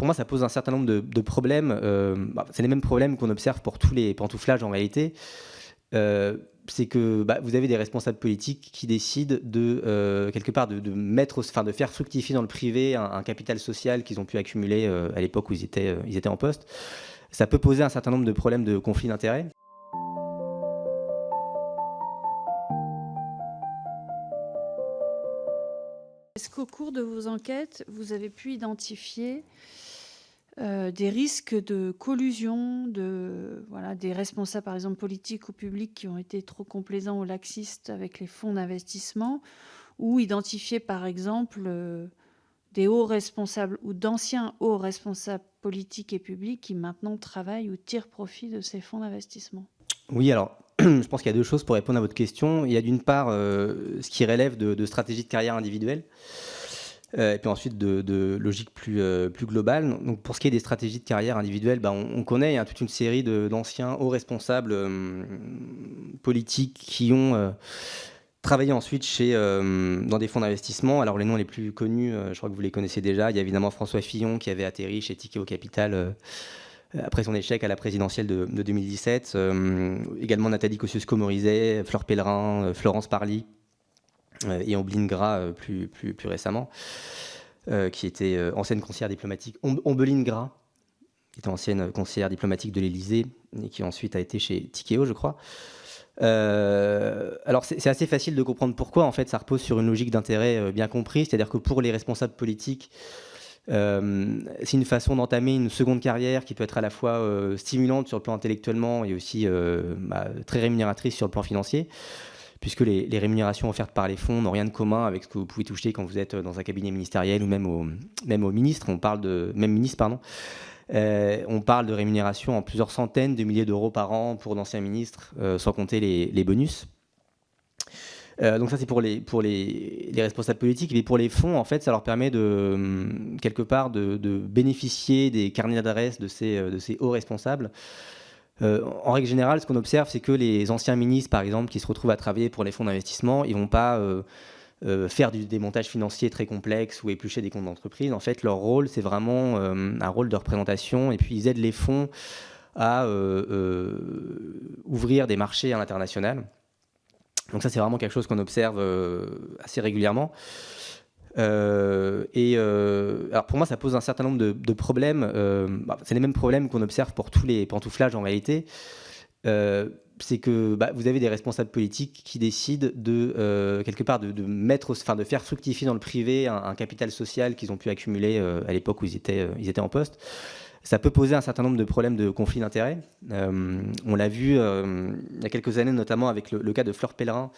pour moi, ça pose un certain nombre de problèmes. C'est les mêmes problèmes qu'on observe pour tous les pantouflages en réalité. C'est que vous avez des responsables politiques qui décident quelque part de faire fructifier dans le privé un capital social qu'ils ont pu accumuler à l'époque où ils étaient en poste. Ça peut poser un certain nombre de problèmes de conflits d'intérêts. Est-ce qu'au cours de vos enquêtes, vous avez pu identifier des risques de collusion des responsables, par exemple politiques ou publics, qui ont été trop complaisants ou laxistes avec les fonds d'investissement, ou identifier, par exemple, des hauts responsables ou d'anciens hauts responsables politiques et publics qui maintenant travaillent ou tirent profit de ces fonds d'investissement? Oui, alors, je pense qu'il y a deux choses pour répondre à votre question. Il y a d'une part ce qui relève de stratégies de carrière individuelle, et puis ensuite de logique plus globale. Donc, pour ce qui est des stratégies de carrière individuelle, on connaît toute une série d'anciens hauts responsables politiques qui ont travaillé ensuite dans des fonds d'investissement. Alors, les noms les plus connus, je crois que vous les connaissez déjà. Il y a évidemment François Fillon qui avait atterri chez Tikehau Capital après son échec à la présidentielle de 2017. Également Nathalie Kosciusko-Morizet, Fleur Pellerin, Florence Parly et Ombeline Gras plus récemment, qui était ancienne conseillère diplomatique. Ombeline Gras était ancienne conseillère diplomatique de l'Élysée et qui ensuite a été chez Tikehau, je crois. Alors c'est assez facile de comprendre pourquoi. En fait, ça repose sur une logique d'intérêt bien comprise, c'est-à-dire que pour les responsables politiques, c'est une façon d'entamer une seconde carrière qui peut être à la fois stimulante sur le plan intellectuellement et aussi très rémunératrice sur le plan financier, puisque les rémunérations offertes par les fonds n'ont rien de commun avec ce que vous pouvez toucher quand vous êtes dans un cabinet ministériel ou même au ministre. On parle de rémunérations en plusieurs centaines de milliers d'euros par an pour d'anciens ministres, sans compter les bonus. Donc ça, c'est pour les responsables politiques. Mais pour les fonds, en fait, ça leur permet quelque part de bénéficier des carnets d'adresses de ces hauts responsables. En règle générale, ce qu'on observe, c'est que les anciens ministres, par exemple, qui se retrouvent à travailler pour les fonds d'investissement, ils ne vont pas faire des montages financiers très complexes ou éplucher des comptes d'entreprise. En fait, leur rôle, c'est vraiment un rôle de représentation. Et puis, ils aident les fonds à ouvrir des marchés à l'international. Donc ça, c'est vraiment quelque chose qu'on observe assez régulièrement. Alors pour moi, ça pose un certain nombre de problèmes. C'est les mêmes problèmes qu'on observe pour tous les pantouflages en réalité. C'est que vous avez des responsables politiques qui décident quelque part de faire fructifier dans le privé un capital social qu'ils ont pu accumuler à l'époque où ils étaient en poste. Ça peut poser un certain nombre de problèmes de conflits d'intérêts. On l'a vu il y a quelques années, notamment avec le cas de Fleur Pellerin,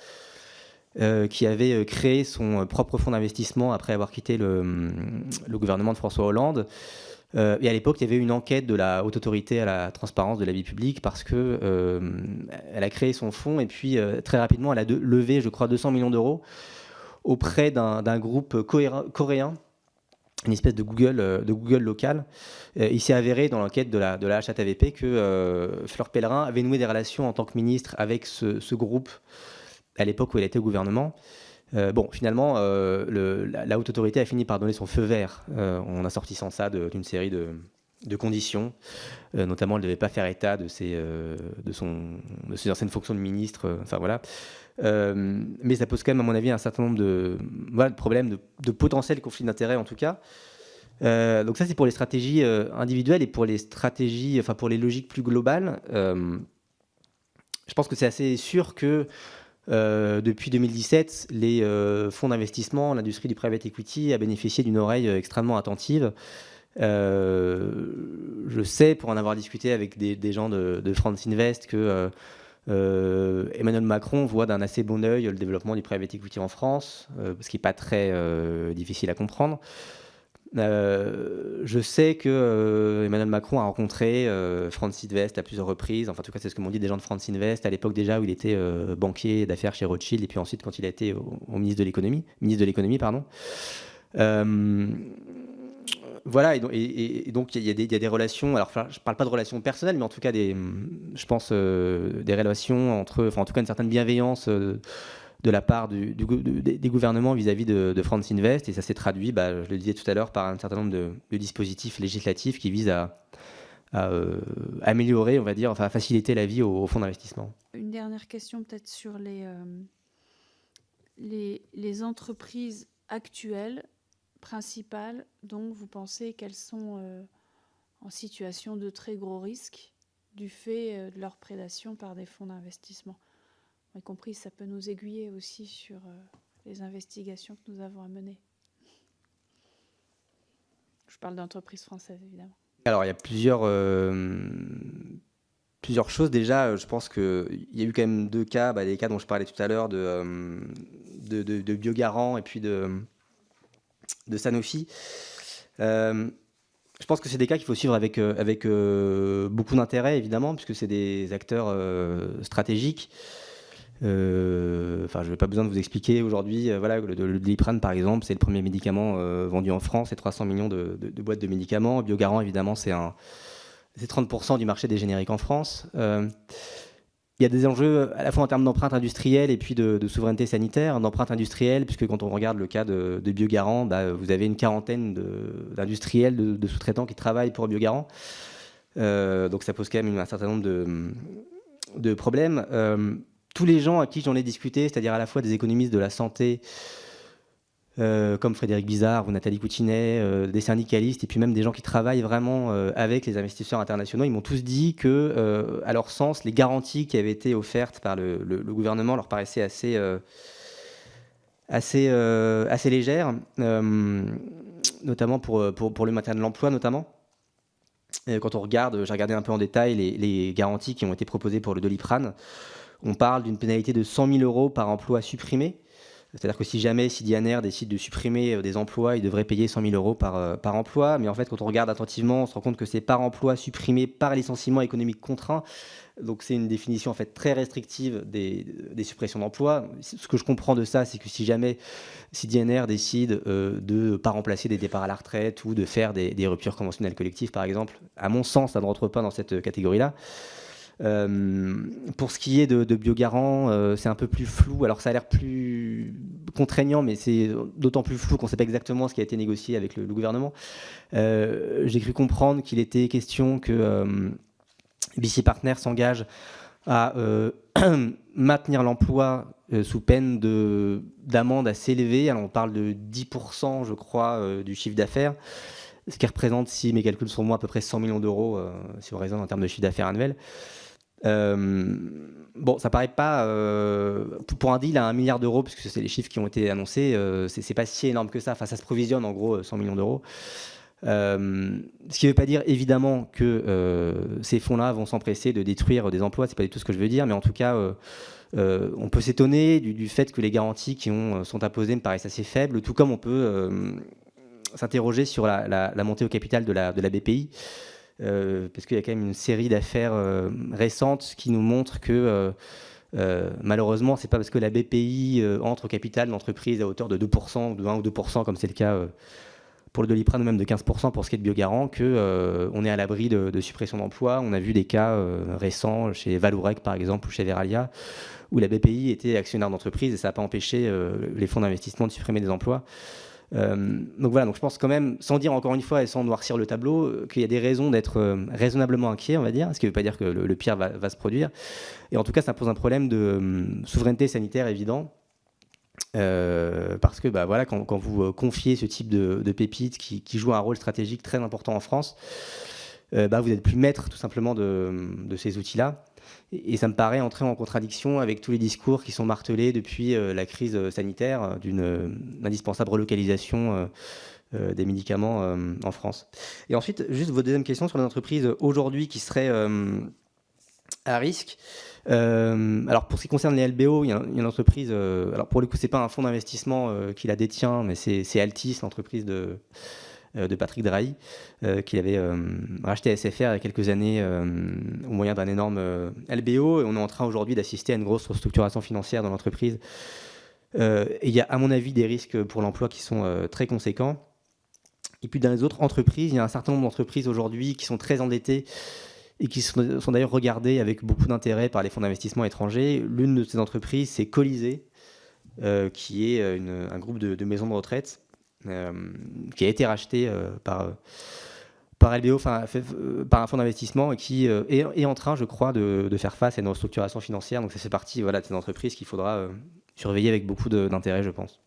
qui avait créé son propre fonds d'investissement après avoir quitté le gouvernement de François Hollande. Et à l'époque, il y avait une enquête de la Haute Autorité à la transparence de la vie publique parce qu'elle a créé son fonds et puis très rapidement, elle a levé, je crois, 200 millions d'euros auprès d'un groupe coréen, une espèce de Google local. Il s'est avéré dans l'enquête de la HATVP que Fleur Pellerin avait noué des relations en tant que ministre avec ce groupe à l'époque où elle était au gouvernement. Finalement, la Haute Autorité a fini par donner son feu vert en assortissant ça d'une série de conditions. Notamment, elle ne devait pas faire état de ses anciennes fonctions de ministre. Mais ça pose quand même, à mon avis, un certain nombre de problèmes, de potentiels conflits d'intérêts en tout cas. Donc ça, c'est pour les stratégies individuelles et pour les stratégies, pour les logiques plus globales. Je pense que c'est assez sûr que depuis 2017, les fonds d'investissement, l'industrie du private equity a bénéficié d'une oreille extrêmement attentive. Je sais, pour en avoir discuté avec des gens de France Invest, que Emmanuel Macron voit d'un assez bon œil le développement du private equity en France, ce qui n'est pas très difficile à comprendre. Je sais que Emmanuel Macron a rencontré France Invest à plusieurs reprises. Enfin, en tout cas, c'est ce que m'ont dit des gens de France Invest à l'époque déjà où il était banquier d'affaires chez Rothschild et puis ensuite quand il a été au ministre de l'économie, pardon. Voilà, et donc il y a des relations. Alors, je parle pas de relations personnelles, mais en tout cas je pense des relations entre, en tout cas une certaine bienveillance de la part des gouvernements vis-à-vis de France Invest, et ça s'est traduit, je le disais tout à l'heure, par un certain nombre de dispositifs législatifs qui visent à améliorer, on va dire, enfin à faciliter la vie aux fonds d'investissement. Une dernière question peut-être sur les entreprises actuelles, principales, dont vous pensez qu'elles sont en situation de très gros risques du fait de leur prédation par des fonds d'investissement. Y compris, ça peut nous aiguiller aussi sur les investigations que nous avons à mener. Je parle d'entreprises françaises, évidemment. Alors, il y a plusieurs choses. Déjà, je pense qu'il y a eu quand même 2 cas, les cas dont je parlais tout à l'heure de Biogarant et puis de Sanofi. Je pense que c'est des cas qu'il faut suivre avec beaucoup d'intérêt, évidemment, puisque c'est des acteurs stratégiques. Je n'ai pas besoin de vous expliquer aujourd'hui, le Doliprane par exemple, c'est le premier médicament vendu en France, c'est 300 millions de boîtes de médicaments. Biogarant évidemment c'est 30% du marché des génériques en France. Il y a des enjeux à la fois en termes d'empreinte industrielle et puis de souveraineté sanitaire. D'empreinte industrielle, puisque quand on regarde le cas de Biogarant, vous avez une quarantaine d'industriels, de sous-traitants qui travaillent pour Biogarant. Donc ça pose quand même un certain nombre de problèmes. Tous les gens à qui j'en ai discuté, c'est-à-dire à la fois des économistes de la santé, comme Frédéric Bizard ou Nathalie Coutinet, des syndicalistes, et puis même des gens qui travaillent vraiment avec les investisseurs internationaux, ils m'ont tous dit que, à leur sens, les garanties qui avaient été offertes par le gouvernement leur paraissaient assez légères, notamment pour le maintien de l'emploi, notamment. Quand on regarde, j'ai regardé un peu en détail les garanties qui ont été proposées pour le Doliprane. On parle d'une pénalité de 100 000 € par emploi supprimé. C'est-à-dire que si jamais Cydianer décide de supprimer des emplois, il devrait payer 100 000 € par emploi. Mais en fait, quand on regarde attentivement, on se rend compte que c'est par emploi supprimé par licenciement économique contraint. Donc c'est une définition en fait très restrictive des suppressions d'emplois. Ce que je comprends de ça, c'est que si jamais Cydianer décide de ne pas remplacer des départs à la retraite ou de faire des ruptures conventionnelles collectives, par exemple, à mon sens, ça ne rentre pas dans cette catégorie-là. Pour ce qui est de Biogarant, c'est un peu plus flou. Alors ça a l'air plus contraignant, mais c'est d'autant plus flou qu'on ne sait pas exactement ce qui a été négocié avec le gouvernement. J'ai cru comprendre qu'il était question que BC Partners s'engage à maintenir l'emploi sous peine d'amende assez élevée. Alors on parle de 10%, je crois, du chiffre d'affaires, ce qui représente, si mes calculs sont bons, à peu près 100 millions d'euros, si on raisonne en termes de chiffre d'affaires annuel. Ça paraît pas pour un deal à 1 milliard d'euros, puisque c'est les chiffres qui ont été annoncés, c'est pas si énorme que ça. Enfin, ça se provisionne en gros 100 millions d'euros. Ce qui ne veut pas dire évidemment que ces fonds-là vont s'empresser de détruire des emplois, c'est pas du tout ce que je veux dire, mais en tout cas, on peut s'étonner du fait que les garanties qui sont imposées me paraissent assez faibles, tout comme on peut s'interroger sur la montée au capital de la BPI. Parce qu'il y a quand même une série d'affaires récentes qui nous montrent que malheureusement, c'est pas parce que la BPI entre au capital d'entreprise à hauteur de 2%, de 1 ou 2%, comme c'est le cas pour le Doliprane, ou même de 15% pour ce qui est de Biogarant, qu'on est à l'abri de suppression d'emplois. On a vu des cas récents chez Valourec, par exemple, ou chez Veralia, où la BPI était actionnaire d'entreprise et ça n'a pas empêché les fonds d'investissement de supprimer des emplois. Donc voilà, donc je pense quand même, sans dire encore une fois et sans noircir le tableau, qu'il y a des raisons d'être raisonnablement inquiet, on va dire, ce qui ne veut pas dire que le pire va se produire. Et en tout cas, ça pose un problème de souveraineté sanitaire évident, parce que quand vous confiez ce type de pépites qui joue un rôle stratégique très important en France, vous n'êtes plus maître tout simplement de ces outils-là. Et ça me paraît entrer en contradiction avec tous les discours qui sont martelés depuis la crise sanitaire d'une indispensable relocalisation des médicaments en France. Et ensuite, juste votre deuxième question sur les entreprises aujourd'hui qui seraient à risque. Alors pour ce qui concerne les LBO, il y a une entreprise, alors pour le coup c'est pas un fonds d'investissement qui la détient, mais c'est Altis, l'entreprise de Patrick Drahi, qui avait racheté SFR il y a quelques années au moyen d'un énorme LBO. Et on est en train aujourd'hui d'assister à une grosse restructuration financière dans l'entreprise. Et il y a, à mon avis, des risques pour l'emploi qui sont très conséquents. Et puis dans les autres entreprises, il y a un certain nombre d'entreprises aujourd'hui qui sont très endettées et qui sont d'ailleurs regardées avec beaucoup d'intérêt par les fonds d'investissement étrangers. L'une de ces entreprises, c'est Colisée, qui est un groupe de maisons de retraite qui a été racheté par LBO, par un fonds d'investissement, et qui est en train, je crois, de faire face à une restructuration financière. Donc ça fait partie, voilà, de ces entreprises qu'il faudra surveiller avec beaucoup d'intérêt, je pense.